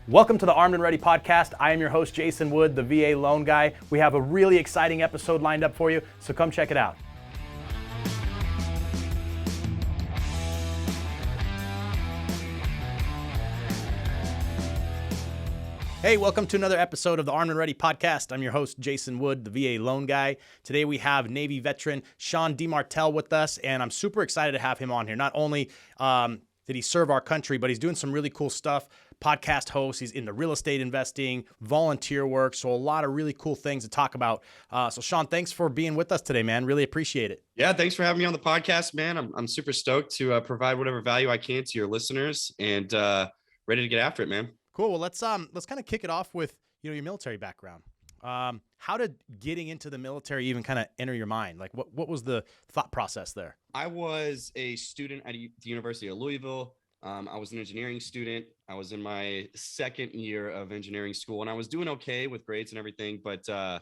Welcome to the Armed and Ready podcast. I am your host, Jason Wood, the VA loan guy. We have a really exciting episode lined up for you, so come check it out. Hey, welcome to another episode of the Armed and Ready podcast. I'm your host, Jason Wood, the VA loan guy. Today we have Navy veteran Sean Martel with us, and I'm super excited to have him on here. Not only did he serve our country, but he's doing some really cool stuff. Podcast host, he's into real estate investing, volunteer work, so a lot of really cool things to talk about. So Sean, thanks for being with us today, man. Really appreciate it. Yeah, thanks for having me on the podcast, man. I'm super stoked to provide whatever value I can to your listeners, and ready to get after it, man. Cool. Well, let's kind of kick it off with your military background. How did getting into the military even kind of enter your mind? Like, what was the thought process there? I was a student at the University of Louisville. I was an engineering student. I was in my second year of engineering school, and I was doing okay with grades and everything, but I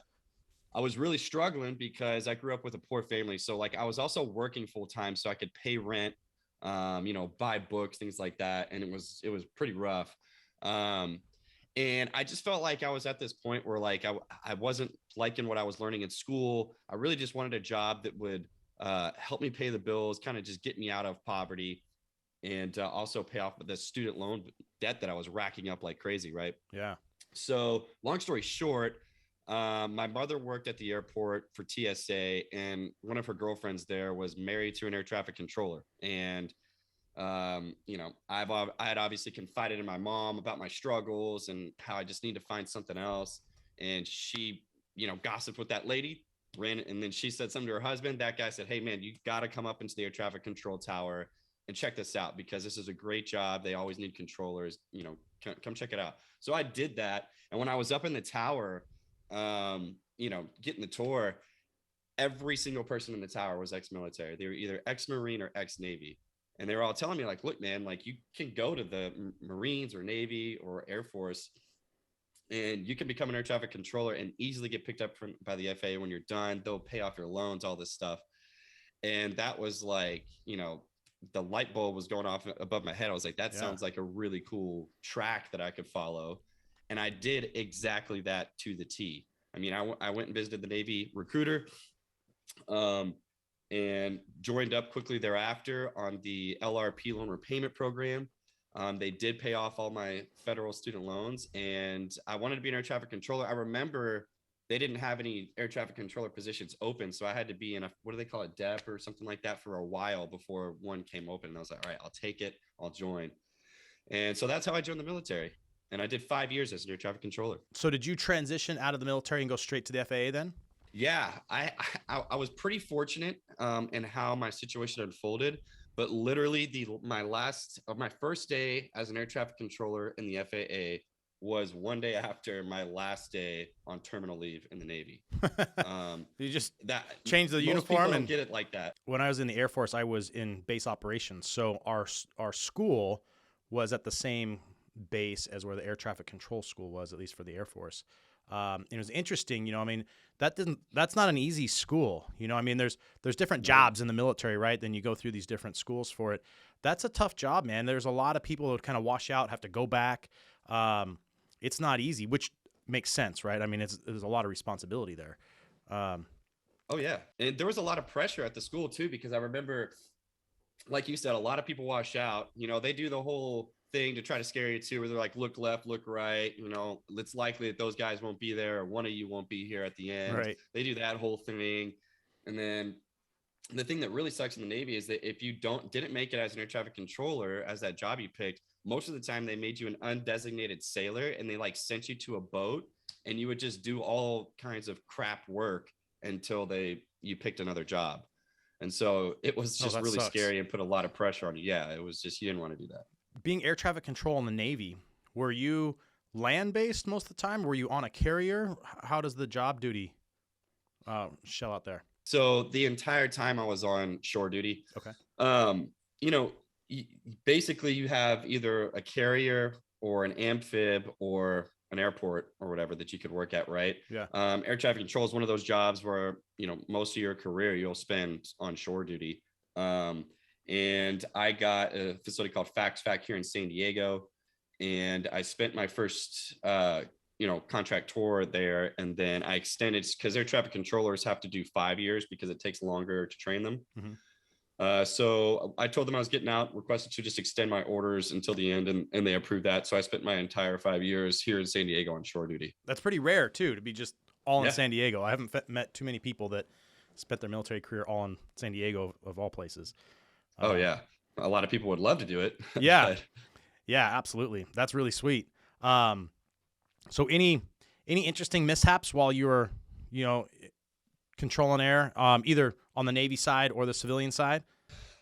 was really struggling because I grew up with a poor family. So like I was also working full time so I could pay rent, buy books, things like that. And it was pretty rough. And I just felt like I was at this point where like I wasn't liking what I was learning in school. I really just wanted a job that would help me pay the bills, kind of just get me out of poverty, and also pay off the student loan debt that I was racking up like crazy, right? Yeah. So long story short, my mother worked at the airport for TSA, and one of her girlfriends there was married to an air traffic controller. And I had obviously confided in my mom about my struggles and how I just need to find something else. And she, gossiped with that lady, and then she said something to her husband. That guy said, "Hey man, you got to come up into the air traffic control tower and check this out because this is a great job. They always need controllers, come check it out." So I did that. And when I was up in the tower, getting the tour, every single person in the tower was ex-military. They were either ex-Marine or ex-Navy. And they were all telling me like, "Look, man, like you can go to the Marines or Navy or Air Force and you can become an air traffic controller and easily get picked up by the FAA when you're done. They'll pay off your loans, all this stuff." And that was like, the light bulb was going off above my head. I was like, that sounds like a really cool track that I could follow. And I did exactly that to the T. I mean, I went and visited the Navy recruiter, and joined up quickly thereafter on the LRP loan repayment program. They did pay off all my federal student loans, and I wanted to be an air traffic controller. I remember they didn't have any air traffic controller positions open, so I had to be in what do they call it, DEP or something like that for a while before one came open. And I was like, all right, I'll take it, I'll join. And so that's how I joined the military. And I did 5 years as an air traffic controller. So did you transition out of the military and go straight to the FAA then? Yeah, I was pretty fortunate in how my situation unfolded, but literally my first day as an air traffic controller in the FAA was one day after my last day on terminal leave in the Navy. You just changed the uniform and get it like that. When I was in the Air Force, I was in base operations. So our school was at the same base as where the air traffic control school was, at least for the Air Force. It was interesting, that's not an easy school. There's different jobs in the military, right? Then you go through these different schools for it. That's a tough job, man. There's a lot of people that would kind of wash out, have to go back. It's not easy, which makes sense, right? I mean, there's a lot of responsibility there. Oh yeah. And there was a lot of pressure at the school too, because I remember, like you said, a lot of people wash out, they do the whole thing to try to scare you too, where they're like, look left, look right, it's likely that those guys won't be there or one of you won't be here at the end. Right. They do that whole thing. And then the thing that really sucks in the Navy is that if you didn't make it as an air traffic controller, as that job you picked, most of the time they made you an undesignated sailor and they like sent you to a boat and you would just do all kinds of crap work until you picked another job. And so it was just really scary and put a lot of pressure on you. Yeah, it was just, you didn't want to do that. Being air traffic control in the Navy, were you land-based most of the time? Were you on a carrier? How does the job duty shell out there? So the entire time I was on shore duty. Okay. Basically you have either a carrier or an amphib or an airport or whatever that you could work at, right? Yeah. Air traffic control is one of those jobs where, most of your career you'll spend on shore duty. And I got a facility called Fact here in San Diego. and I spent my first contract tour there, and then I extended because air traffic controllers have to do 5 years because it takes longer to train them. Mm-hmm. So I told them I was getting out, requested to just extend my orders until the end, and they approved that. So I spent my entire 5 years here in San Diego on shore duty. That's pretty rare too, to be just all in Yeah. San Diego. I haven't met too many people that spent their military career all in San Diego of all places. Oh yeah, a lot of people would love to do it. Yeah, but yeah, absolutely. That's really sweet. So any interesting mishaps while you were, controlling air, either on the Navy side or the civilian side?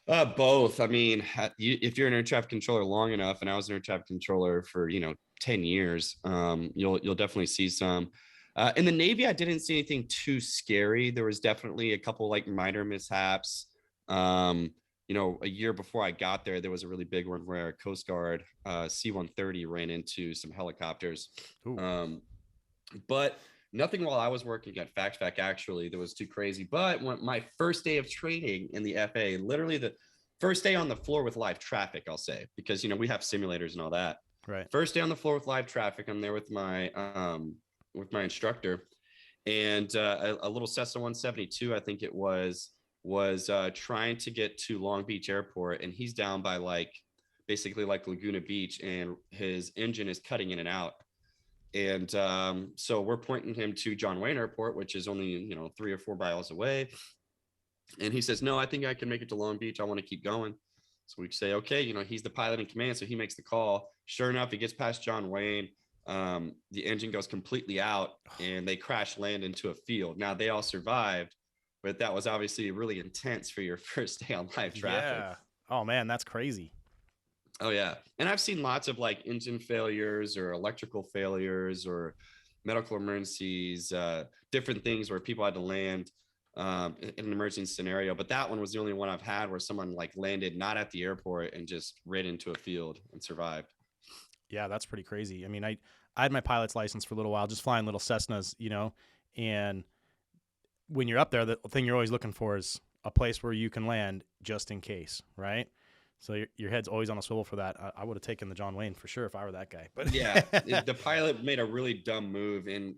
Both. I mean, if you're an air traffic controller long enough, and I was an air traffic controller for 10 years, you'll definitely see some. In the Navy, I didn't see anything too scary. There was definitely a couple like minor mishaps. A year before I got there, there was a really big one where a Coast Guard C-130 ran into some helicopters. But nothing while I was working at FactFac actually that was too crazy. But when my first day of training in the FA, literally the first day on the floor with live traffic, I'll say, because we have simulators and all that. Right. First day on the floor with live traffic, I'm there with my instructor, and a little Cessna 172, I think it was trying to get to Long Beach Airport, and he's down by basically Laguna Beach, and his engine is cutting in and out. And so we're pointing him to John Wayne Airport, which is only 3 or 4 miles away. And he says, "No, I think I can make it to Long Beach. I want to keep going." So we say, "Okay, he's the pilot in command." So he makes the call. Sure enough, he gets past John Wayne. The engine goes completely out, and they crash land into a field. Now they all survived, but that was obviously really intense for your first day on live traffic. Yeah. Oh man, that's crazy. Oh yeah. And I've seen lots of engine failures or electrical failures or medical emergencies, different things where people had to land in an emergency scenario. But that one was the only one I've had where someone landed not at the airport and just ran into a field and survived. Yeah, that's pretty crazy. I mean, I had my pilot's license for a little while, just flying little Cessnas, and when you're up there, the thing you're always looking for is a place where you can land just in case, right? So your head's always on a swivel for that. I would have taken the John Wayne for sure if I were that guy. But yeah, the pilot made a really dumb move, and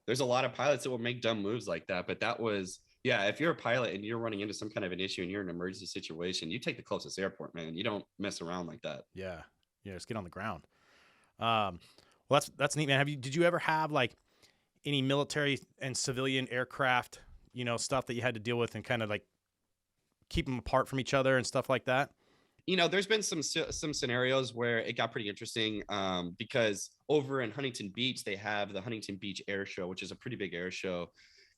there's a lot of pilots that will make dumb moves like that. But that was, yeah, if you're a pilot and you're running into some kind of an issue and you're in an emergency situation, you take the closest airport, man. You don't mess around like that. Yeah, just get on the ground. Well, that's neat, man. Did you ever have any military and civilian aircraft, stuff that you had to deal with and kind of keep them apart from each other and stuff like that? There's been some scenarios where it got pretty interesting because over in Huntington Beach, they have the Huntington Beach Air Show, which is a pretty big air show.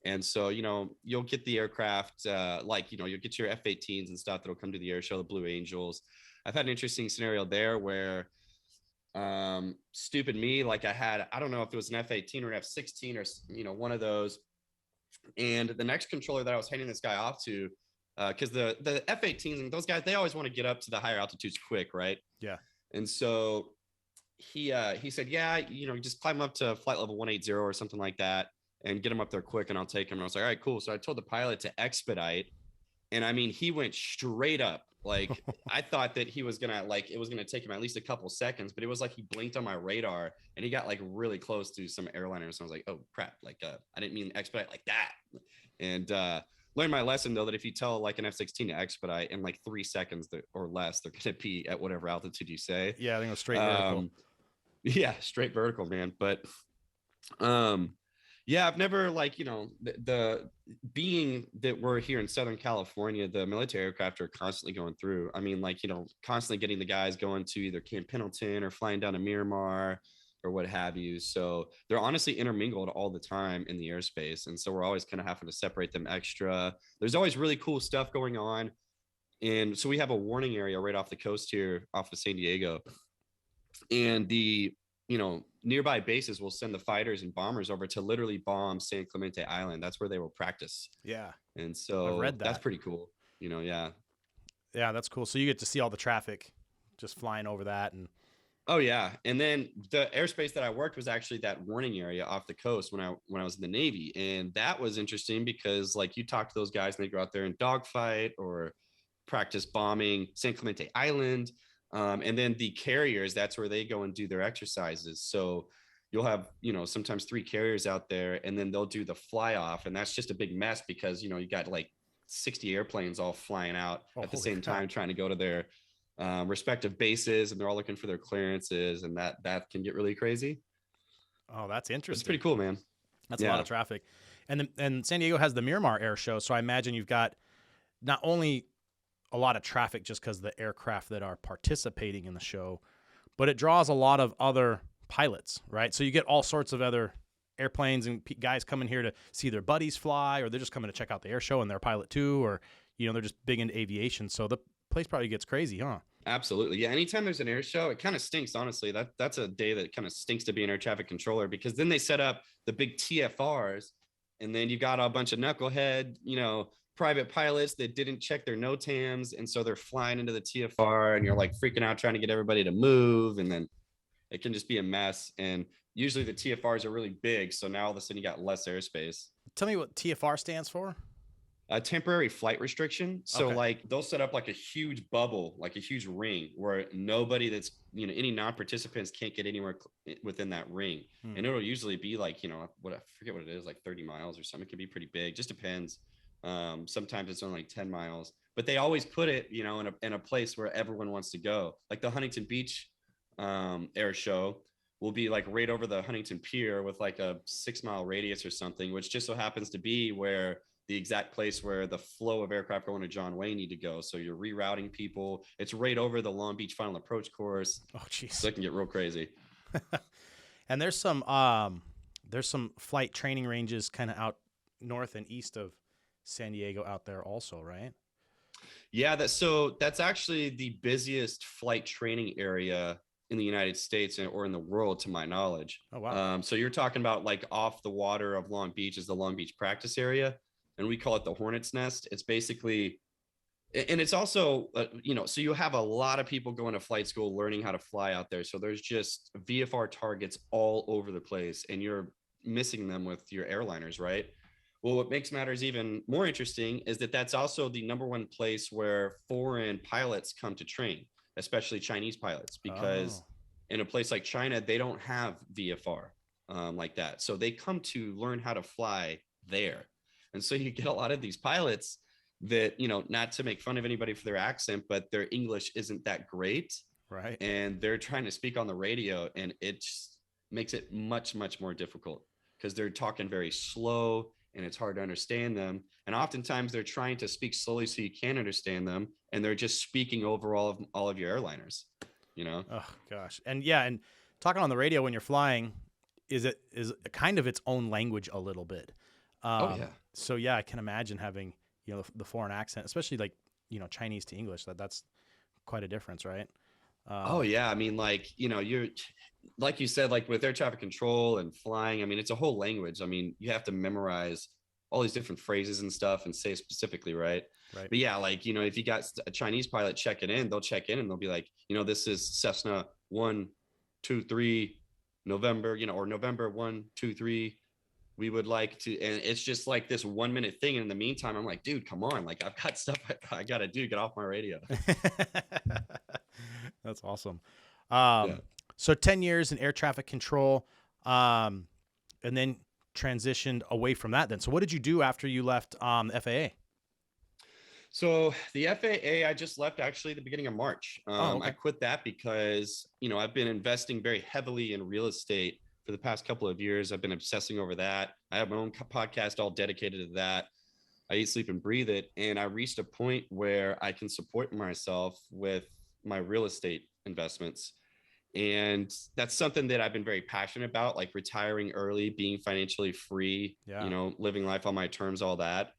And so, you'll get the aircraft, you'll get your F-18s and stuff that'll come to the air show, the Blue Angels. I've had an interesting scenario there where stupid me, I don't know if it was an F-18 or an F-16 or, one of those. And the next controller that I was handing this guy off to, because the F-18s and those guys, they always want to get up to the higher altitudes quick, right? Yeah. And so he said, "Yeah, just climb up to flight level 180 or something like that and get him up there quick, and I'll take him." And I was like, "All right, cool." So I told the pilot to expedite, and I mean, he went straight up. I thought that he was gonna it was gonna take him at least a couple seconds, but it was like he blinked on my radar, and he got really close to some airliners. So I was like, "Oh crap!" I didn't mean expedite like that, and learned my lesson though, that if you tell an F-16 to expedite in 3 seconds or less, they're going to be at whatever altitude you say. Yeah, I think it was straight vertical. Yeah, straight vertical, man. But yeah, I've never the being that we're here in Southern California, the military aircraft are constantly going through. I mean, constantly getting the guys going to either Camp Pendleton or flying down to Miramar or what have you. So they're honestly intermingled all the time in the airspace. And so we're always kind of having to separate them extra. There's always really cool stuff going on. And so we have a warning area right off the coast here off of San Diego. And the, nearby bases will send the fighters and bombers over to literally bomb San Clemente Island. That's where they will practice. Yeah. And so I've read that. That's pretty cool. Yeah. Yeah, that's cool. So you get to see all the traffic just flying over that. And oh yeah, and then the airspace that I worked was actually that warning area off the coast when I was in the Navy, and that was interesting because you talk to those guys and they go out there and dogfight or practice bombing San Clemente Island. And then the carriers, that's where they go and do their exercises. So you'll have, sometimes 3 carriers out there, and then they'll do the fly off. And that's just a big mess because, you got like 60 airplanes all flying out at the same time, trying to go to their respective bases, and they're all looking for their clearances, and that can get really crazy. Oh, that's interesting. It's pretty cool, man. That's a lot of traffic. And San Diego has the Miramar Air Show, so I imagine you've got not only a lot of traffic just because of the aircraft that are participating in the show, but it draws a lot of other pilots, right? So you get all sorts of other airplanes and guys coming here to see their buddies fly, or they're just coming to check out the air show and they're a pilot too, or they're just big into aviation. So the place probably gets crazy, huh? Absolutely. Yeah. Anytime there's an air show, it kind of stinks, honestly. That's a day that kind of stinks to be an air traffic controller, because then they set up the big TFRs, and then you got a bunch of knucklehead, private pilots that didn't check their NOTAMs. And so they're flying into the TFR, and you're like freaking out trying to get everybody to move. And then it can just be a mess. And usually the TFRs are really big. So now all of a sudden you got less airspace. Tell me what TFR stands for. A temporary flight restriction. So like they'll set up like a huge bubble, like a huge ring, where nobody that's, any non-participants can't get anywhere within that ring. And it'll usually be like, I forget what it is, like 30 miles or something. It could be pretty big. Just depends. Sometimes it's only like 10 miles, but they always put it, in a place where everyone wants to go. Like the Huntington Beach air show will be like right over the Huntington Pier with like a 6-mile radius or something, which just so happens to be where the exact place where the flow of aircraft going to John Wayne need to go. So you're rerouting people. It's right over the Long Beach final approach course. Oh, geez. So it can get real crazy. And there's some flight training ranges kind of out north and east of San Diego out there also, right? Yeah, that's actually the busiest flight training area in the United States or in the world, to my knowledge. Oh, wow. So you're talking about like off the water of Long Beach is the Long Beach practice area, and we call it the Hornet's Nest. It's basically, and it's also, so you have a lot of people going to flight school learning how to fly out there. So there's just VFR targets all over the place, and you're missing them with your airliners, right? Well, what makes matters even more interesting is that that's also the number one place where foreign pilots come to train, especially Chinese pilots, because in a place like China, they don't have VFR like that. So they come to learn how to fly there. And so you get a lot of these pilots that, not to make fun of anybody for their accent, but their English isn't that great. Right. And they're trying to speak on the radio, and it just makes it much, much more difficult because they're talking very slow and it's hard to understand them. And oftentimes they're trying to speak slowly so you can understand them, and they're just speaking over all of your airliners, Oh gosh. And yeah, and talking on the radio when you're flying is kind of its own language a little bit. So yeah, I can imagine having, the foreign accent, especially like, Chinese to English, that's quite a difference, right? Yeah. I mean, like, you're, like you said, like with air traffic control and flying, I mean, it's a whole language. I mean, you have to memorize all these different phrases and stuff and say specifically, right? Right. But yeah, like, if you got a Chinese pilot checking in, they'll check in and they'll be like, this is Cessna 123 November, or November 123. We would like to, and it's just like this 1 minute thing. And in the meantime, I'm like, dude, come on. Like I've got stuff I got to do. Get off my radio. That's awesome. Yeah. So 10 years in air traffic control, and then transitioned away from that then. So what did you do after you left the FAA? So the FAA, I just left actually the beginning of March. I quit that because, I've been investing very heavily in real estate for the past couple of years. I've been obsessing over that. I have my own podcast all dedicated to that. I eat, sleep, and breathe it. And I reached a point where I can support myself with my real estate investments. And that's something that I've been very passionate about, like retiring early, being financially free, living life on my terms, all that.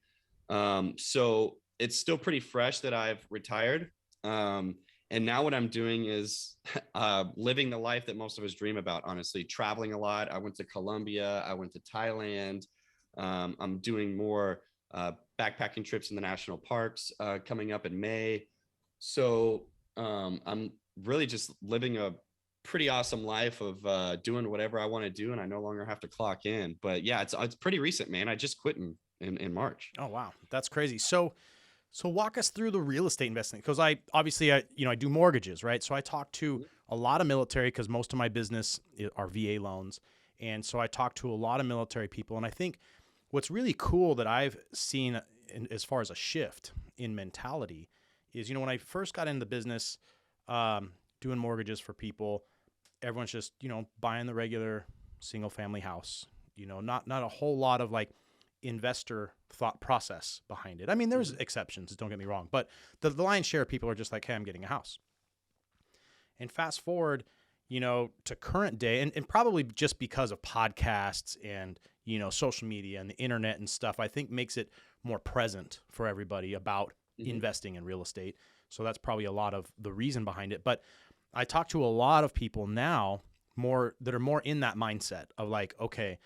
So it's still pretty fresh that I've retired. And now what I'm doing is living the life that most of us dream about, honestly, traveling a lot. I went to Colombia. I went to Thailand. I'm doing more backpacking trips in the national parks coming up in May. So I'm really just living a pretty awesome life of doing whatever I want to do. And I no longer have to clock in. But yeah, it's pretty recent, man. I just quit in March. Oh, wow. That's crazy. So So walk us through the real estate investing, because I do mortgages, right? So I talk to a lot of military because most of my business are VA loans, and so I talk to a lot of military people. And I think what's really cool that I've seen as far as a shift in mentality is, when I first got into the business, doing mortgages for people, everyone's just buying the regular single family house. Not a whole lot of like investor thought process behind it. I mean, there's exceptions, don't get me wrong, but the lion's share of people are just like, hey, I'm getting a house. And fast forward, to current day, and probably just because of podcasts and, social media and the internet and stuff, I think makes it more present for everybody about investing in real estate. So that's probably a lot of the reason behind it. But I talk to a lot of people now that are more in that mindset of like, okay,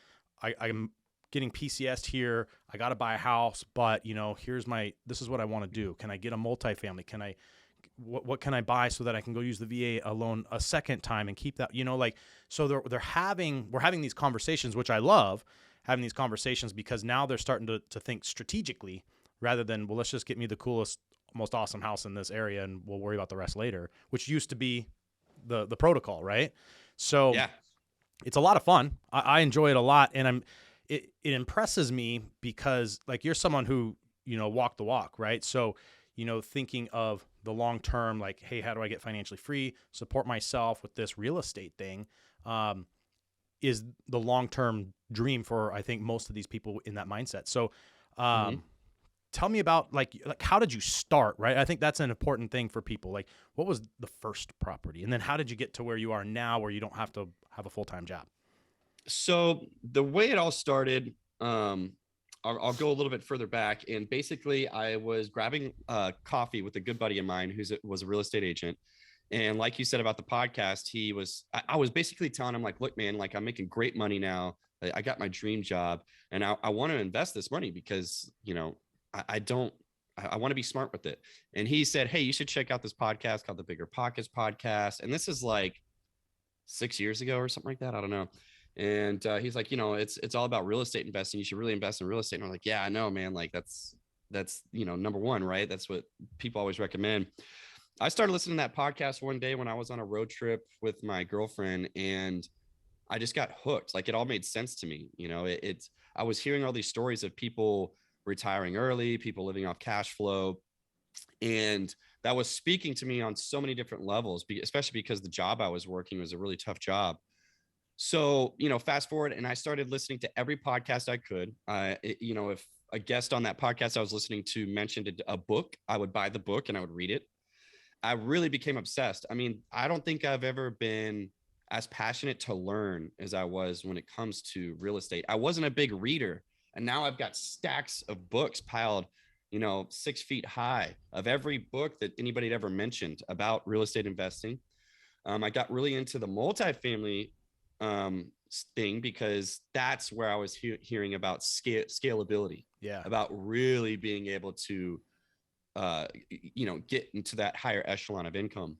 I'm getting PCS'd here. I got to buy a house, but this is what I want to do. Can I get a multifamily? What can I buy so that I can go use the VA loan a second time and keep that, so we're having these conversations, which I love having these conversations, because now they're starting to think strategically rather than, well, let's just get me the coolest, most awesome house in this area and we'll worry about the rest later, which used to be the protocol, right? So Yeah. it's a lot of fun. I enjoy it a lot. And it impresses me because like you're someone who, walk the walk, right? So, thinking of the long term, like, hey, how do I get financially free, support myself with this real estate thing, is the long term dream for, I think, most of these people in that mindset. So, tell me about like how did you start, right? I think that's an important thing for people. Like, what was the first property, and then how did you get to where you are now, where you don't have to have a full-time job? So the way it all started, I'll go a little bit further back. And basically, I was grabbing coffee with a good buddy of mine was a real estate agent. And like you said about the podcast, I was basically telling him like, look, man, like I'm making great money now. I got my dream job and I want to invest this money because, I want to be smart with it. And he said, hey, you should check out this podcast called the Bigger Pockets podcast. And this is like 6 years ago or something like that. I don't know. And he's like, it's all about real estate investing. You should really invest in real estate. And I'm like, yeah, I know, man. Like that's number one, right? That's what people always recommend. I started listening to that podcast one day when I was on a road trip with my girlfriend, and I just got hooked. Like it all made sense to me. I was hearing all these stories of people retiring early, people living off cash flow. And that was speaking to me on so many different levels, especially because the job I was working was a really tough job. So, fast forward, and I started listening to every podcast I could. If a guest on that podcast I was listening to mentioned a book, I would buy the book and I would read it. I really became obsessed. I mean, I don't think I've ever been as passionate to learn as I was when it comes to real estate. I wasn't a big reader, and now I've got stacks of books piled, 6 feet high of every book that anybody had ever mentioned about real estate investing. I got really into the multifamily thing because that's where I was hearing about scalability. Yeah. About really being able to, get into that higher echelon of income.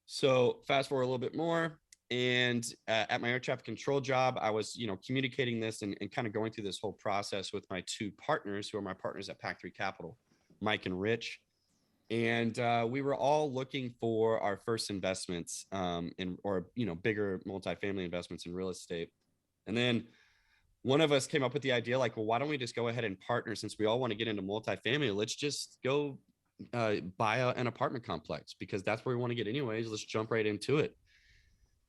So fast forward a little bit more. And at my air traffic control job, I was, communicating this and kind of going through this whole process with my two partners who are my partners at Pac 3 Capital, Mike and Rich. And we were all looking for our first investments bigger multifamily investments in real estate. And then one of us came up with the idea like, well, why don't we just go ahead and partner, since we all want to get into multifamily? Let's just go buy an apartment complex because that's where we want to get anyways. Let's jump right into it.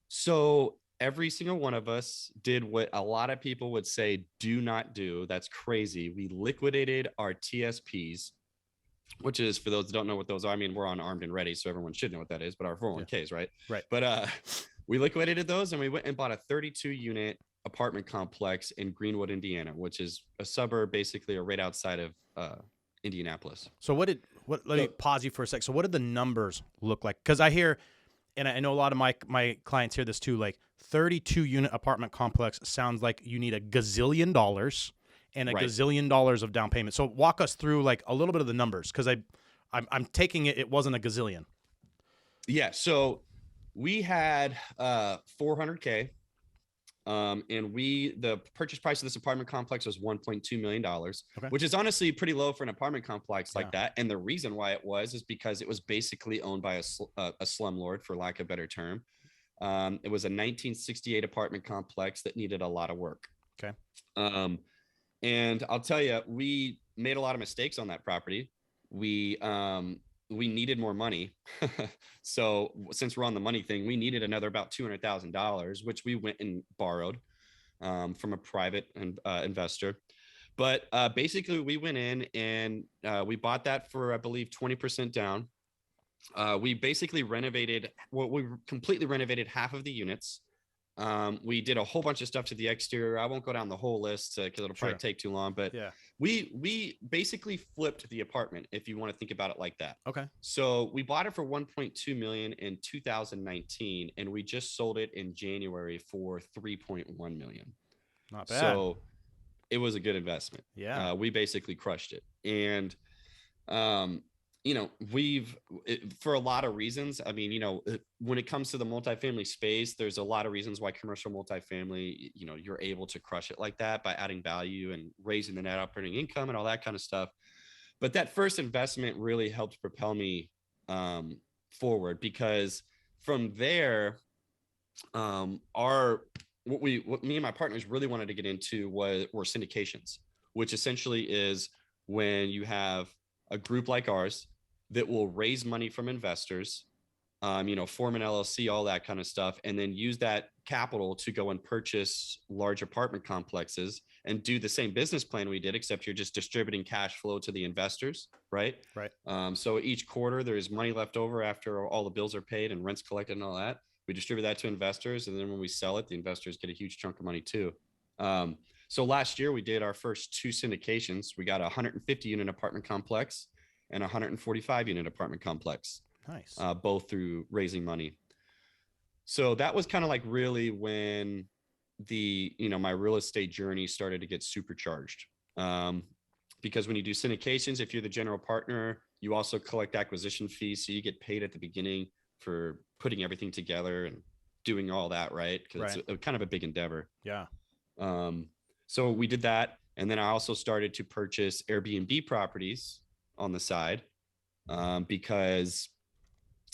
So every single one of us did what a lot of people would say, do not do. That's crazy. We liquidated our TSPs, which is, for those that don't know what those are, I mean, we're on Armed and Ready, so everyone should know what that is, but our 401ks, right? Right. But we liquidated those and we went and bought a 32 unit apartment complex in Greenwood, Indiana, which is a suburb basically, or right outside of Indianapolis. So let me pause you for a sec. So what did the numbers look like? Because I hear, and I know a lot of my clients hear this too, like 32 unit apartment complex sounds like you need $1 gazillion and $1 gazillion of down payment. So walk us through like a little bit of the numbers, because I'm taking it wasn't $1 gazillion. Yeah. So we had $400K And the purchase price of this apartment complex was $1.2 million, Okay. which is honestly pretty low for an apartment complex like Yeah. that. And the reason why it was is because it was basically owned by a slumlord, for lack of a better term. It was a 1968 apartment complex that needed a lot of work. Okay. And I'll tell you, we made a lot of mistakes on that property. We needed more money. So since we're on the money thing, we needed another about $200,000, which we went and borrowed from a private investor. But basically, we went in and we bought that for, I believe, 20% down. We basically we completely renovated half of the units. We did a whole bunch of stuff to the exterior. I won't go down the whole list because it'll probably take too long, but yeah, we basically flipped the apartment, if you want to think about it like that. Okay. So we bought it for 1.2 million in 2019, and we just sold it in January for 3.1 million. Not bad. So it was a good investment. Yeah. We basically crushed it. And for a lot of reasons, I mean, when it comes to the multifamily space, there's a lot of reasons why commercial multifamily, you're able to crush it like that by adding value and raising the net operating income and all that kind of stuff. But that first investment really helped propel me forward, because from there, what me and my partners really wanted to get into were syndications, which essentially is when you have a group like ours that will raise money from investors, form an LLC, all that kind of stuff, and then use that capital to go and purchase large apartment complexes and do the same business plan we did, except you're just distributing cash flow to the investors, right? Right. So each quarter there's money left over after all the bills are paid and rent's collected and all that. We distribute that to investors, and then when we sell it, the investors get a huge chunk of money too. So last year we did our first 2 syndications. We got a 150 unit apartment complex and a 145 unit apartment complex. Nice. Both through raising money. So that was kind of like really when my real estate journey started to get supercharged. Because when you do syndications, if you're the general partner, you also collect acquisition fees. So you get paid at the beginning for putting everything together and doing all that, right? Because it's kind of a big endeavor. Yeah. So we did that. And then I also started to purchase Airbnb properties on the side, because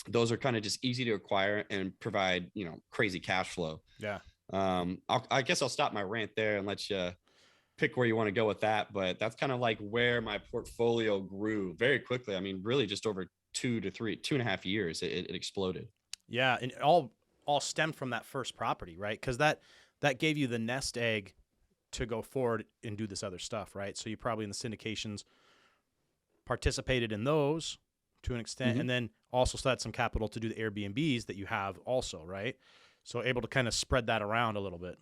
those are kind of just easy to acquire and provide, crazy cash flow. Yeah. I guess I'll stop my rant there and let you pick where you want to go with that. But that's kind of like where my portfolio grew very quickly. I mean, really just over 2.5 years, it exploded. Yeah. And it all stemmed from that first property, right? Because that gave you the nest egg to go forward and do this other stuff, right? So you probably in the syndications participated in those to an extent, and then also still had some capital to do the Airbnbs that you have also, right? So able to kind of spread that around a little bit.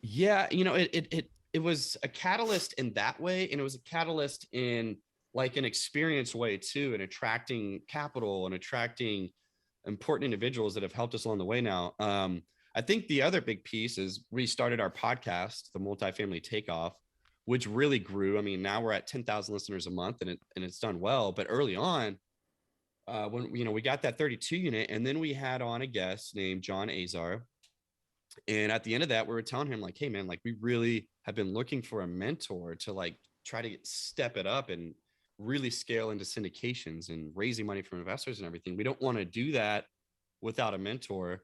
Yeah, it was a catalyst in that way, and it was a catalyst in like an experience way too, and attracting capital and attracting important individuals that have helped us along the way now. I think the other big piece is we started our podcast, the Multifamily Takeoff, which really grew. I mean, now we're at 10,000 listeners a month, and it's done well. But early on, when we got that 32 unit, and then we had on a guest named John Azar, and at the end of that, we were telling him like, hey man, like we really have been looking for a mentor to like try to step it up and really scale into syndications and raising money from investors and everything. We don't want to do that without a mentor.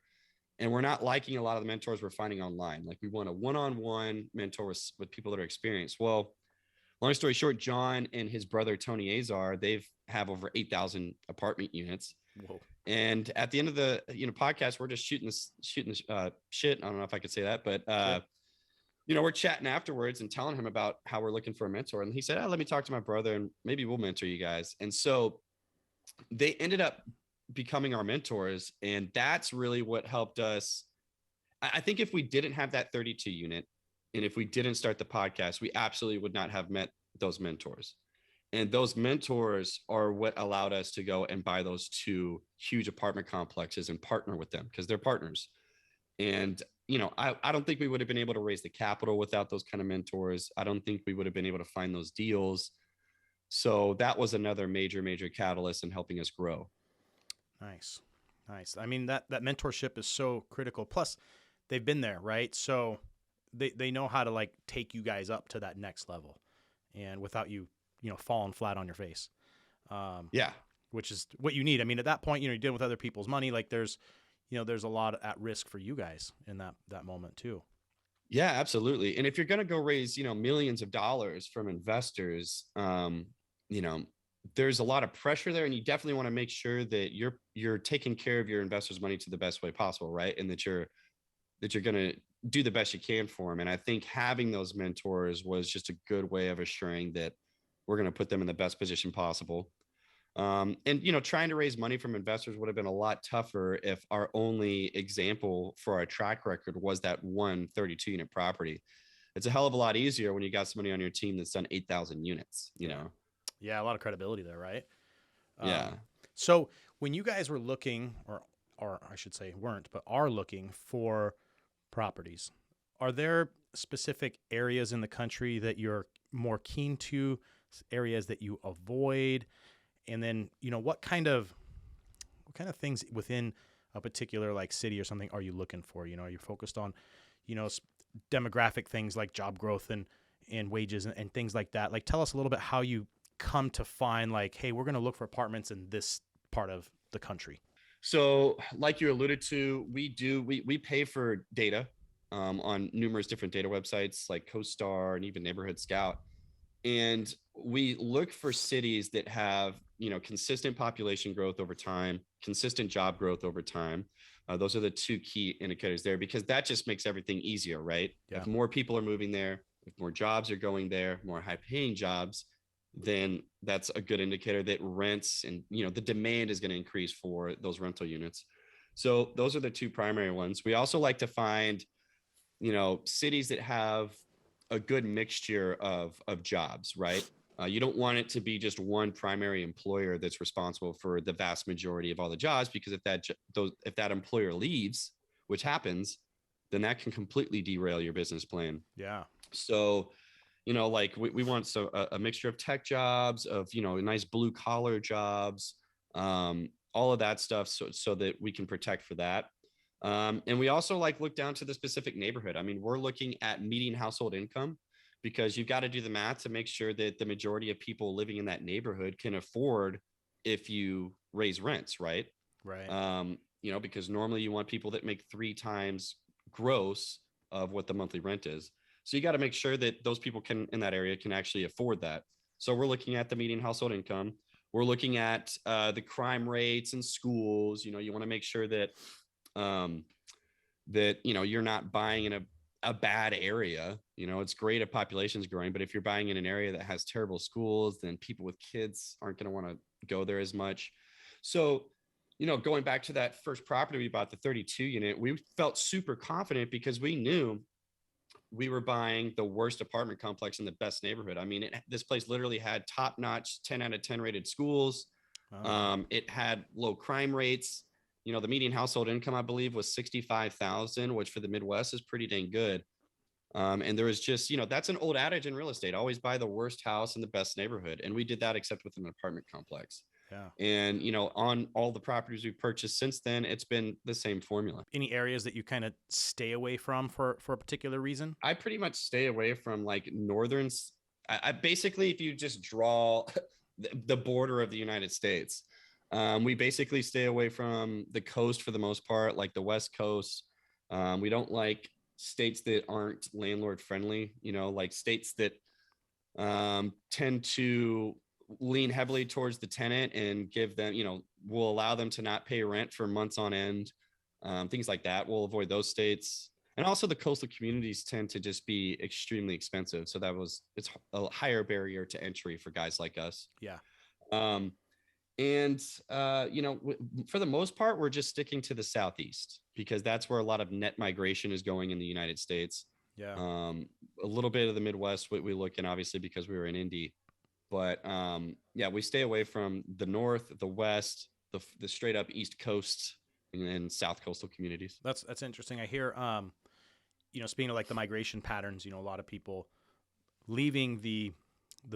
And we're not liking a lot of the mentors we're finding online. Like we want a one-on-one mentor with people that are experienced. Well, long story short, John and his brother, Tony Azar, they've have over 8,000 apartment units. Whoa. And at the end of the podcast, we're just shooting shit. I don't know if I could say that, but we're chatting afterwards and telling him about how we're looking for a mentor. And he said, let me talk to my brother and maybe we'll mentor you guys. And so they ended up becoming our mentors. And that's really what helped us. I think if we didn't have that 32 unit and if we didn't start the podcast, we absolutely would not have met those mentors. And those mentors are what allowed us to go and buy those 2 huge apartment complexes and partner with them because they're partners. And, I don't think we would have been able to raise the capital without those kind of mentors. I don't think we would have been able to find those deals. So that was another major, major catalyst in helping us grow. Nice. I mean, that mentorship is so critical. Plus, they've been there, right? So they know how to like take you guys up to that next level, and without you falling flat on your face. Yeah. Which is what you need. I mean, at that point, you're dealing with other people's money. Like there's a lot at risk for you guys in that moment too. Yeah, absolutely. And if you're going to go raise, millions of dollars from investors, you know, there's a lot of pressure there, and you definitely want to make sure that you're taking care of your investors' money to the best way possible, right? And that you're going to do the best you can for them. And I think having those mentors was just a good way of assuring that we're going to put them in the best position possible. And trying to raise money from investors would have been a lot tougher if our only example for our track record was that one 32 unit property. It's a hell of a lot easier when you got somebody on your team that's done 8,000 units, Yeah, a lot of credibility there, right? Yeah. So when you guys were looking, or I should say weren't, but are looking for properties, are there specific areas in the country that you're more keen to, areas that you avoid? And then, what kind of things within a particular like city or something are you looking for? Are you focused on, demographic things like job growth and wages and things like that? Like, tell us a little bit how you come to find like, hey, we're going to look for apartments in this part of the country. So like you alluded to, we pay for data on numerous different data websites like CoStar and even Neighborhood Scout. And we look for cities that have consistent population growth over time, consistent job growth over time. Those are the two key indicators there, because that just makes everything easier, right? Yeah. If more people are moving there, if more jobs are going there, more high paying jobs, then that's a good indicator that rents and the demand is going to increase for those rental units. So those are the two primary ones. We also like to find cities that have a good mixture of jobs, right? You don't want it to be just one primary employer that's responsible for the vast majority of all the jobs, because if that employer leaves, which happens, then that can completely derail your business plan. Yeah. So, like we want a mixture of tech jobs, of nice blue collar jobs, all of that stuff, so that we can protect for that. And we also look down to the specific neighborhood. I mean, we're looking at median household income, because you've got to do the math to make sure that the majority of people living in that neighborhood can afford if you raise rents, right? Right. Because normally you want people that make 3 times gross of what the monthly rent is. So you got to make sure that those people in that area can actually afford that. So we're looking at the median household income. We're looking at the crime rates in schools. You want to make sure that you're not buying in a bad area. It's great if population's growing, but if you're buying in an area that has terrible schools, then people with kids aren't going to want to go there as much. So, going back to that first property we bought, the 32 unit, we felt super confident because we knew we were buying the worst apartment complex in the best neighborhood. I mean, this place literally had top-notch 10 out of 10 rated schools. Oh. It had low crime rates. The median household income, I believe, was 65,000, which for the Midwest is pretty dang good. And there was just, that's an old adage in real estate: always buy the worst house in the best neighborhood. And we did that, except with an apartment complex. Yeah. And, on all the properties we've purchased since then, it's been the same formula. Any areas that you kind of stay away from for a particular reason? I pretty much stay away from northern. I basically, if you just draw the border of the United States, we basically stay away from the coast for the most part, like the West Coast. We don't like states that aren't landlord friendly, like states that tend to lean heavily towards the tenant and give them, will allow them to not pay rent for months on end. Things like that. We'll avoid those states. And also the coastal communities tend to just be extremely expensive. So it's a higher barrier to entry for guys like us. Yeah. And for the most part, we're just sticking to the Southeast, because that's where a lot of net migration is going in the United States. Yeah. A little bit of the Midwest, we look in, obviously, because we were in Indy. But we stay away from the North, the West, the straight up East Coast and South coastal communities. That's interesting. I hear, speaking of like the migration patterns, a lot of people leaving the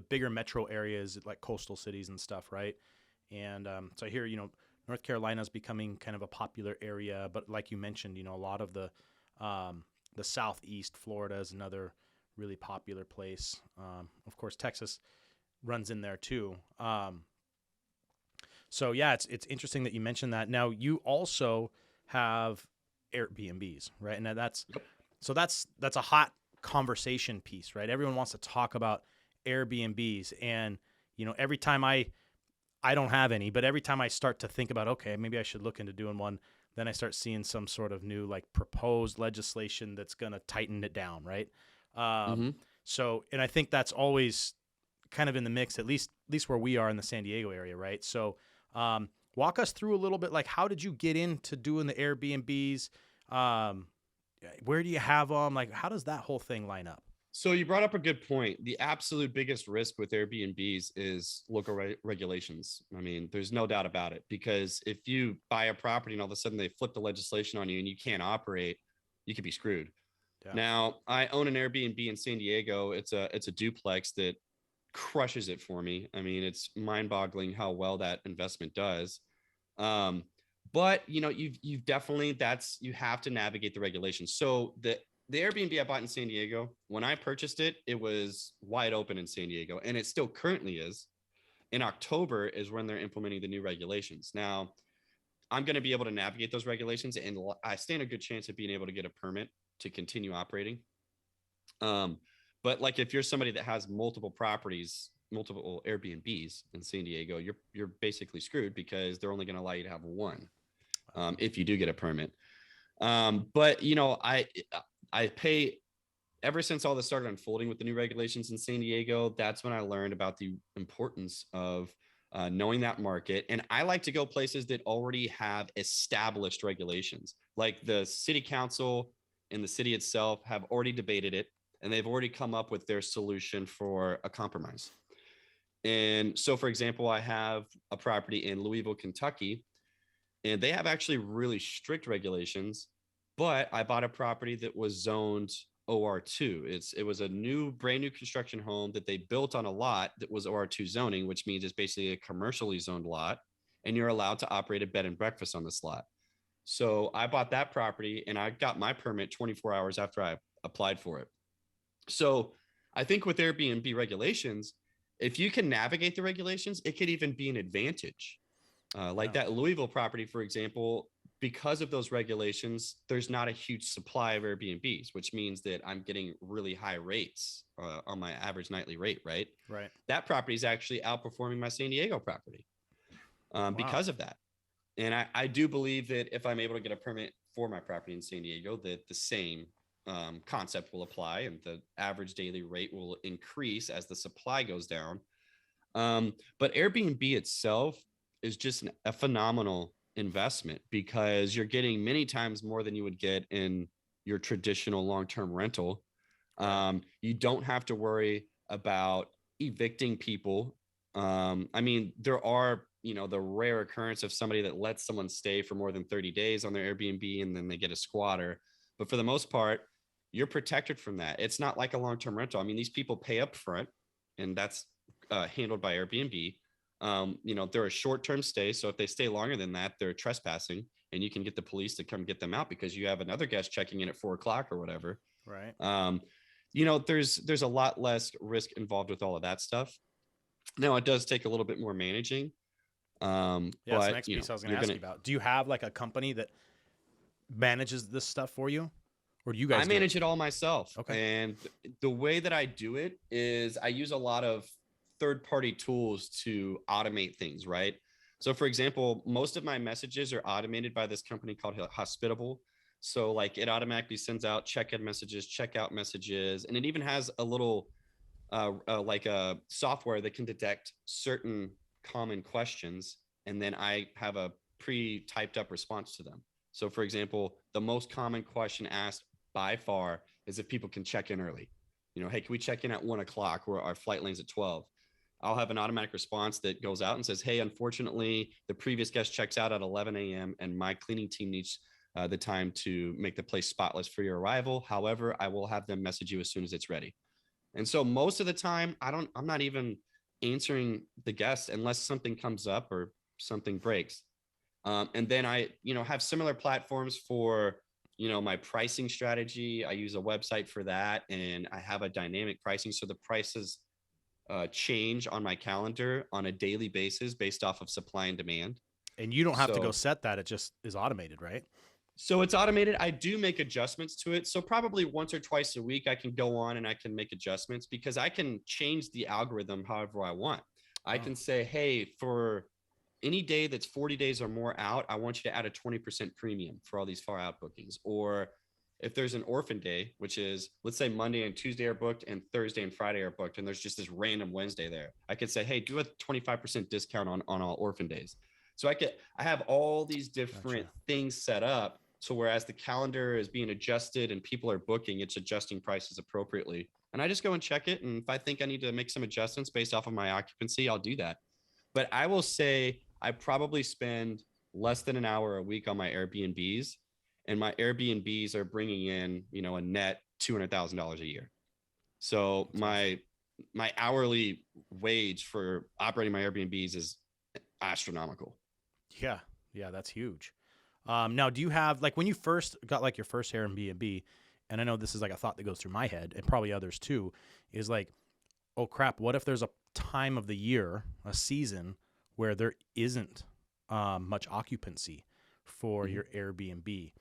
bigger metro areas like coastal cities and stuff, right? And so I hear, North Carolina is becoming kind of a popular area, but like you mentioned, a lot of the the Southeast. Florida is another really popular place. Of course, Texas runs in there too. So yeah, it's interesting that you mentioned that. Now you also have Airbnbs, right? And that's a hot conversation piece, right? Everyone wants to talk about Airbnbs, and every time I don't have any, but every time I start to think about, okay, maybe I should look into doing one, then I start seeing some sort of new like proposed legislation that's going to tighten it down, right? Um, Mm-hmm. so, and I think that's always kind of in the mix, at least where we are in the San Diego area, right? So, walk us through a little bit, like how did you get into doing the Airbnbs? Um, where do you have them? Like, how does that whole thing line up? So you brought up a good point. The absolute biggest risk with Airbnbs is local regulations. I mean, there's no doubt about it, because if you buy a property and all of a sudden they flip the legislation on you and you can't operate, you could be screwed. Yeah. Now, I own an Airbnb in San Diego. It's a duplex that crushes it for me. I mean, it's mind-boggling how well that investment does. Um, but you've definitely, you have to navigate the regulations. So the Airbnb I bought in San Diego, when I purchased it, it was wide open in San Diego, and it still currently is. In October is when they're implementing the new regulations. Now, I'm going to be able to navigate those regulations, and I stand a good chance of being able to get a permit to continue operating. Um, but like if you're somebody that has multiple properties, multiple Airbnbs in San Diego, you're basically screwed, because they're only going to allow you to have one if you do get a permit. But I pay, ever since all this started unfolding with the new regulations in San Diego, that's when I learned about the importance of knowing that market. And I like to go places that already have established regulations, like the city council and the city itself have already debated it, and they've already come up with their solution for a compromise. And so, for example, I have a property in Louisville, Kentucky, and they have actually really strict regulations. But I bought a property that was zoned OR2. It was a brand new construction home that they built on a lot that was OR2 zoning, which means it's basically a commercially zoned lot, and you're allowed to operate a bed and breakfast on this lot. So I bought that property, and I got my permit 24 hours after I applied for it. So I think with Airbnb regulations, if you can navigate the regulations, it could even be an advantage. Like Yeah. that Louisville property, for example, because of those regulations, there's not a huge supply of Airbnbs, which means that I'm getting really high rates on my average nightly rate, right? Right. That property is actually outperforming my San Diego property Wow. because of that. And I do believe that if I'm able to get a permit for my property in San Diego, that the same concept will apply, and the average daily rate will increase as the supply goes down. But Airbnb itself is just a phenomenal investment, because you're getting many times more than you would get in your traditional long-term rental. Right. You don't have to worry about evicting people. I mean, there are, the rare occurrence of somebody that lets someone stay for more than 30 days on their Airbnb and then they get a squatter. But for the most part, you're protected from that. It's not like a long-term rental. I mean, these people pay up front, and that's handled by Airbnb. They're a short-term stay. So if they stay longer than that, they're trespassing, and you can get the police to come get them out because you have another guest checking in at 4 o'clock or whatever. Right. There's a lot less risk involved with all of that stuff. Now, it does take a little bit more managing. Yeah, that's the But next piece I was going to you're ask gonna you about. Do you have like a company that manages this stuff for you, or do you I guys do it? manage it all myself. Okay. And the way that I do it is I use a lot of third-party tools to automate things, right? So for example, most of my messages are automated by this company called Hospitable. So like it automatically sends out check-in messages, check-out messages, and it even has a little like a software that can detect certain common questions, and then I have a pre-typed up response to them. So for example, the most common question asked by far is if people can check in early. Hey, can we check in at 1 o'clock where our flight lands at 12? I'll have an automatic response that goes out and says, hey, unfortunately, the previous guest checks out at 11 a.m. and my cleaning team needs the time to make the place spotless for your arrival. However, I will have them message you as soon as it's ready. And so most of the time, I'm not even answering the guests unless something comes up or something breaks. And then I have similar platforms for my pricing strategy. I use a website for that, and I have a dynamic pricing. So the prices change on my calendar on a daily basis based off of supply and demand. And you don't have to go So set that. It just is automated, right? so it's automated. I do make adjustments to it. So probably once or twice a week, I can go on and I can make adjustments because I can change the algorithm however I want. I Oh, can say, hey, for any day that's 40 days or more out, I want you to add a 20% premium for all these far out bookings. Or if there's an orphan day, which is, let's say Monday and Tuesday are booked and Thursday and Friday are booked, and there's just this random Wednesday there, I could say, hey, do a 25% discount on all orphan days. So I have all these different gotcha. things set up. So whereas the calendar is being adjusted and people are booking, it's adjusting prices appropriately. And I just go and check it. And if I think I need to make some adjustments based off of my occupancy, I'll do that. But I will say I probably spend less than an hour a week on my Airbnbs, and my Airbnbs are bringing in, a net $200,000 a year. So That's awesome. my hourly wage for operating my Airbnbs is astronomical. Yeah. Yeah, that's huge. Now, do you have like when you first got like your first Airbnb, and I know this is like a thought that goes through my head and probably others too, is like, oh crap, what if there's a time of the year, a season where there isn't much occupancy for Mhm. your Airbnb?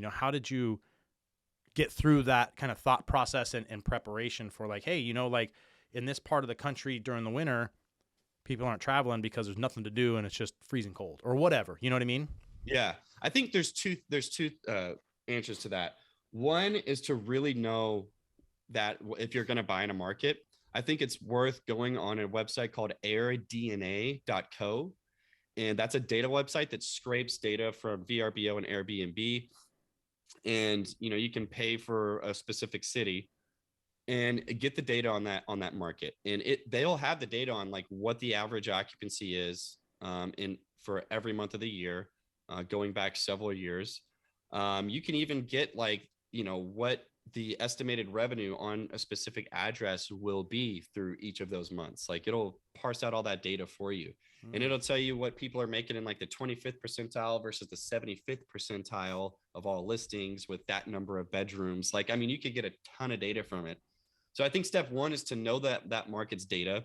How did you get through that kind of thought process and preparation for like, hey, like in this part of the country during the winter, people aren't traveling because there's nothing to do and it's just freezing cold or whatever. You know what I mean? Yeah, I think there's two answers to that. One is to really know that if you're going to buy in a market, I think it's worth going on a website called airdna.co. And that's a data website that scrapes data from VRBO and Airbnb. And you can pay for a specific city and get the data on that market. And they'll have the data on like what the average occupancy is in for every month of the year, going back several years. You can even get like what the estimated revenue on a specific address will be through each of those months. Like it'll parse out all that data for you, and Mm, it'll tell you what people are making in like the 25th percentile versus the 75th percentile of all listings with that number of bedrooms. Like, I mean, you could get a ton of data from it. So I think step one is to know that market's data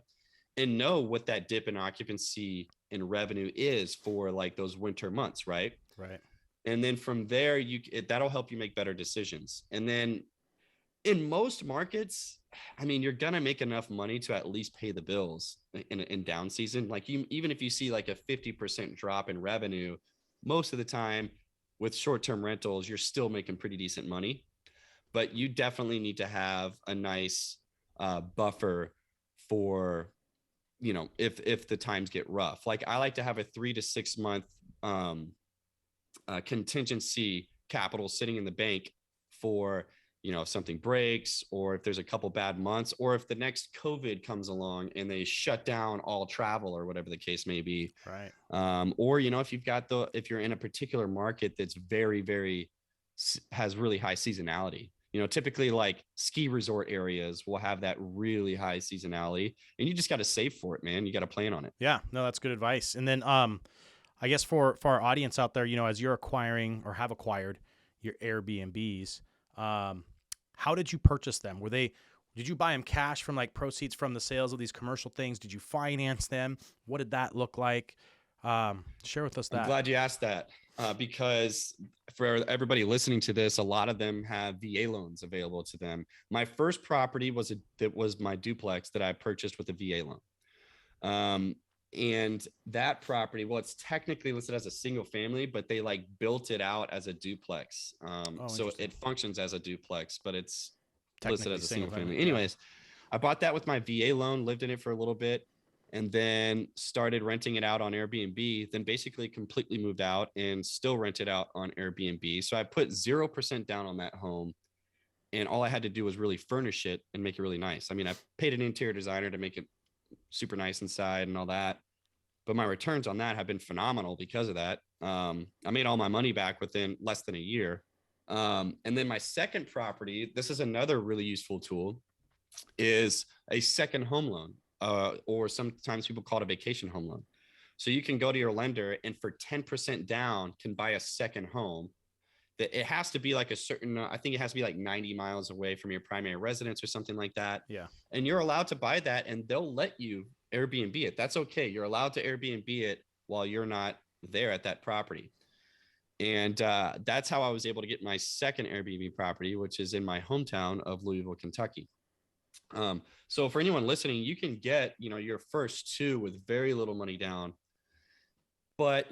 and know what that dip in occupancy and revenue is for like those winter months, right? right. And then from there, that'll help you make better decisions. And then in most markets, I mean, you're gonna make enough money to at least pay the bills in down season. Like even if you see like a 50% drop in revenue, most of the time with short-term rentals, you're still making pretty decent money. But you definitely need to have a nice buffer for if the times get rough. Like I like to have a 3 to 6 month um, contingency capital sitting in the bank for if something breaks or if there's a couple bad months or if the next COVID comes along and they shut down all travel or whatever the case may be. Right. Or if you're in a particular market that's very very has really high seasonality. Typically like ski resort areas will have that really high seasonality, and you just got to save for it, man. You got to plan on it. Yeah, no, that's good advice. And then I guess for our audience out there, as you're acquiring or have acquired your Airbnbs, how did you purchase them? Did you buy them cash from like proceeds from the sales of these commercial things? Did you finance them? What did that look like? Share with us I'm that. glad you asked that because for everybody listening to this, a lot of them have VA loans available to them. My first property was my duplex that I purchased with a VA loan. Um, and that property, well, it's technically listed as a single family, but they like built it out as a duplex. Oh, So interesting. it functions as a duplex, but it's listed Technically as a single single family. family. Yeah. Anyways, I bought that with my VA loan, lived in it for a little bit, and then started renting it out on Airbnb. Then basically completely moved out and still rent it out on Airbnb. So I put 0% down on that home. And all I had to do was really furnish it and make it really nice. I mean, I paid an interior designer to make it super nice inside and all that. But my returns on that have been phenomenal because of that. I made all my money back within less than a year. And then my second property, this is another really useful tool, is a second home loan, or sometimes people call it a vacation home loan. So you can go to your lender and for 10% down can buy a second home that it has to be like a certain, I think it has to be like 90 miles away from your primary residence or something like that. Yeah. And you're allowed to buy that and they'll let you Airbnb it. That's okay. You're allowed to Airbnb it while you're not there at that property. And that's how I was able to get my second Airbnb property, which is in my hometown of Louisville, Kentucky. So for anyone listening, you can get, your first two with very little money down. But,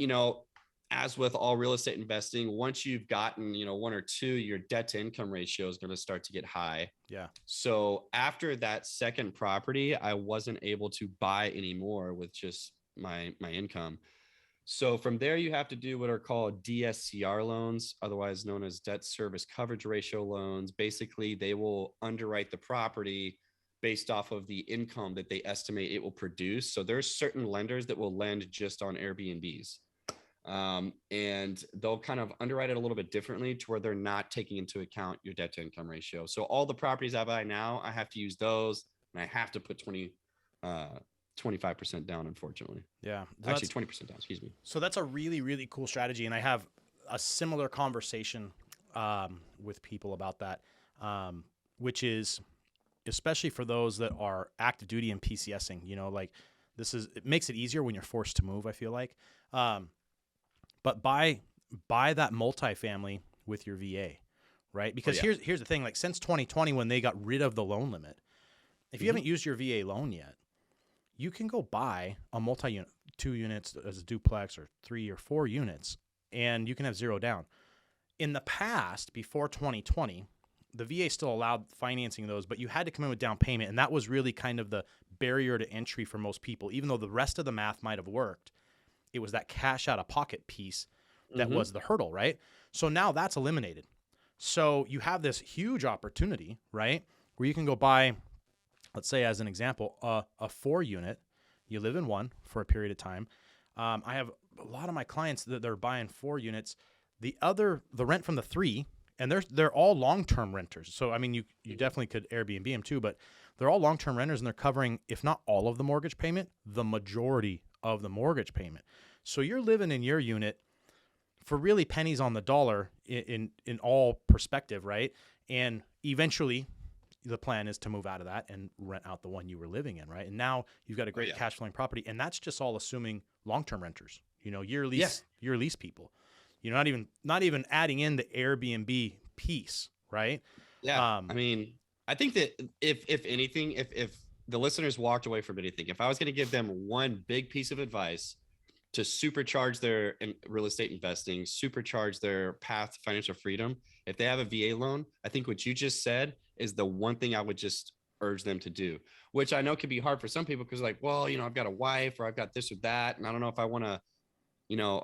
as with all real estate investing, once you've gotten, one or two, your debt to income ratio is going to start to get high. Yeah. So after that second property, I wasn't able to buy anymore with just my income. So from there, you have to do what are called DSCR loans, otherwise known as debt service coverage ratio loans. Basically, they will underwrite the property based off of the income that they estimate it will produce. So there's certain lenders that will lend just on Airbnbs. And they'll kind of underwrite it a little bit differently to where they're not taking into account your debt to income ratio. So all the properties I buy now, I have to use those and I have to put 25% down, unfortunately. Yeah. Actually 20% down, excuse me. So that's a really, really cool strategy. And I have a similar conversation with people about that, which is especially for those that are active duty and PCSing, like it makes it easier when you're forced to move, I feel like. But buy that multifamily with your VA, right? Because here's the thing, like since 2020, when they got rid of the loan limit, if you haven't used your VA loan yet, you can go buy a multi-unit, 2 units as a duplex or 3 or 4 units, and you can have zero down. In the past, before 2020, the VA still allowed financing those, but you had to come in with down payment, and that was really kind of the barrier to entry for most people. Even though the rest of the math might have worked, it was that cash out of pocket piece that was the hurdle, right? So now that's eliminated. So you have this huge opportunity, right, where you can go buy, let's say as an example, a 4-unit. You live in one for a period of time. I have a lot of my clients that they're buying 4 units. The rent from the 3, and they're all long-term renters. So, I mean, you definitely could Airbnb them too, but they're all long-term renters, and they're covering, if not all of the mortgage payment, the majority of the mortgage payment. So you're living in your unit for really pennies on the dollar in all perspective, right? And eventually the plan is to move out of that and rent out the one you were living in, right? And now you've got a great cash flowing property, and that's just all assuming long-term renters, year lease people. Not even adding in the Airbnb piece, right? Yeah. I mean, I think that if anything, if the listeners walked away from anything, if I was going to give them one big piece of advice to supercharge their real estate investing, supercharge their path to financial freedom, if they have a VA loan, I think what you just said is the one thing I would just urge them to do, which I know can be hard for some people because like, well, I've got a wife or I've got this or that, and I don't know if I want to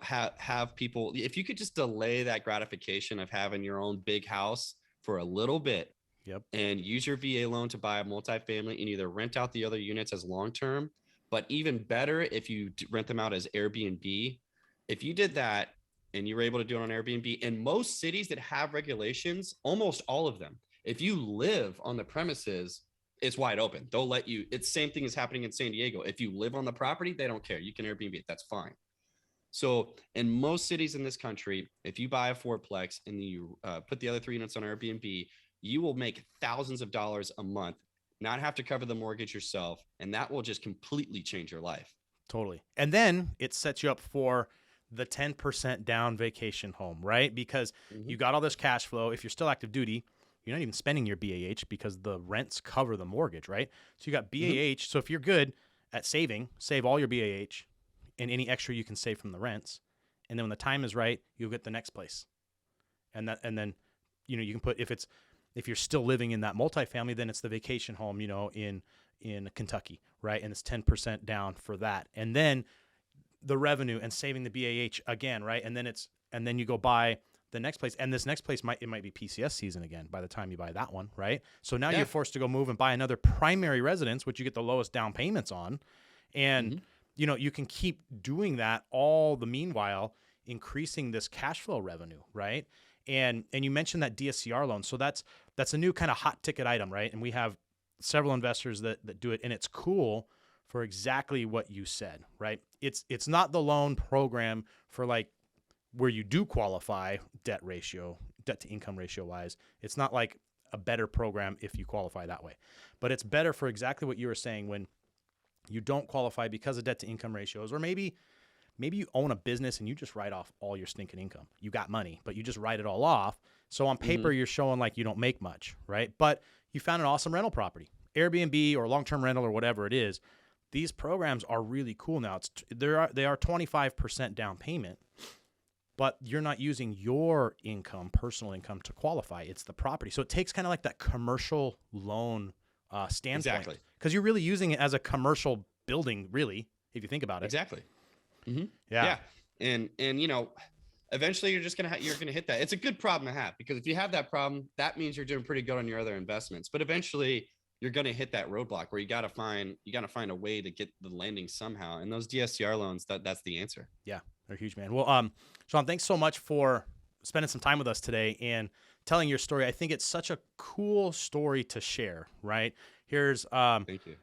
have people, if you could just delay that gratification of having your own big house for a little bit. Yep. And use your VA loan to buy a multifamily and either rent out the other units as long-term, but even better if you rent them out as Airbnb. If you did that and you were able to do it on Airbnb, in most cities that have regulations, almost all of them, if you live on the premises, it's wide open. They'll let you, it's the same thing is happening in San Diego. If you live on the property, they don't care. You can Airbnb it. That's fine. So in most cities in this country, if you buy a 4-plex and you put the other 3 units on Airbnb, you will make thousands of dollars a month, not have to cover the mortgage yourself. And that will just completely change your life. Totally. And then it sets you up for the 10% down vacation home, right? Because you got all this cash flow. If you're still active duty, you're not even spending your BAH because the rents cover the mortgage, right? So you got BAH. So if you're good at saving, save all your BAH and any extra you can save from the rents. And then when the time is right, you'll get the next place. And then, you can put, if you're still living in that multifamily, then it's the vacation home, in Kentucky, right? And it's 10% down for that. And then the revenue and saving the BAH again, right? And then you go buy the next place. And this next place might be PCS season again by the time you buy that one, right? So now you're forced to go move and buy another primary residence, which you get the lowest down payments on. And, you can keep doing that all the meanwhile, increasing this cash flow revenue, right? And you mentioned that DSCR loan. So that's a new kind of hot ticket item, right? And we have several investors that do it, and it's cool for exactly what you said, right? It's not the loan program for like where you do qualify debt ratio debt to income ratio wise. It's not like a better program if you qualify that way, but it's better for exactly what you were saying when you don't qualify because of debt to income ratios, or maybe you own a business and you just write off all your stinking income. You got money, but you just write it all off. So on paper, you're showing like you don't make much, right? But you found an awesome rental property, Airbnb or long-term rental or whatever it is. These programs are really cool now. They are 25% down payment, but you're not using your income, personal income, to qualify. It's the property. So it takes kind of like that commercial loan standpoint. Exactly. Because you're really using it as a commercial building, really, if you think about it. Exactly. Yeah. And you know, eventually you're just gonna you're gonna hit that. It's a good problem to have, because if you have that problem, that means you're doing pretty good on your other investments. But eventually you're gonna hit that roadblock where you gotta find a way to get the lending somehow. And those DSCR loans, that's the answer. Yeah, they're huge, man. Well, Sean, thanks so much for spending some time with us today and telling your story. I think it's such a cool story to share, right? Here's Thank you.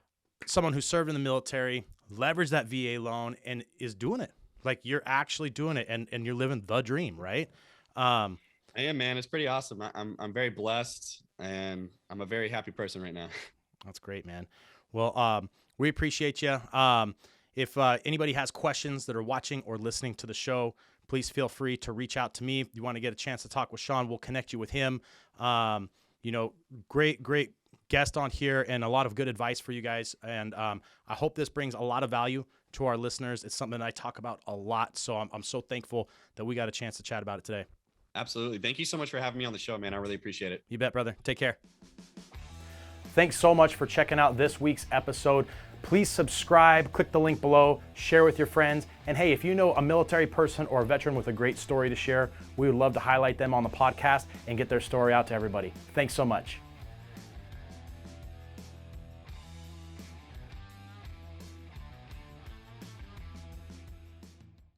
Someone who served in the military, leveraged that VA loan, and is doing it. Like, you're actually doing it, and you're living the dream, right? I am, man. It's pretty awesome. I'm very blessed, and I'm a very happy person right now. That's great, man. Well, we appreciate you. If anybody has questions that are watching or listening to the show, please feel free to reach out to me. If you want to get a chance to talk with Sean, we'll connect you with him. Great guest on here and a lot of good advice for you guys. And I hope this brings a lot of value to our listeners. It's something that I talk about a lot. So I'm so thankful that we got a chance to chat about it today. Absolutely. Thank you so much for having me on the show, man. I really appreciate it. You bet, brother. Take care. Thanks so much for checking out this week's episode. Please subscribe, click the link below, share with your friends. And hey, if you know a military person or a veteran with a great story to share, we would love to highlight them on the podcast and get their story out to everybody. Thanks so much.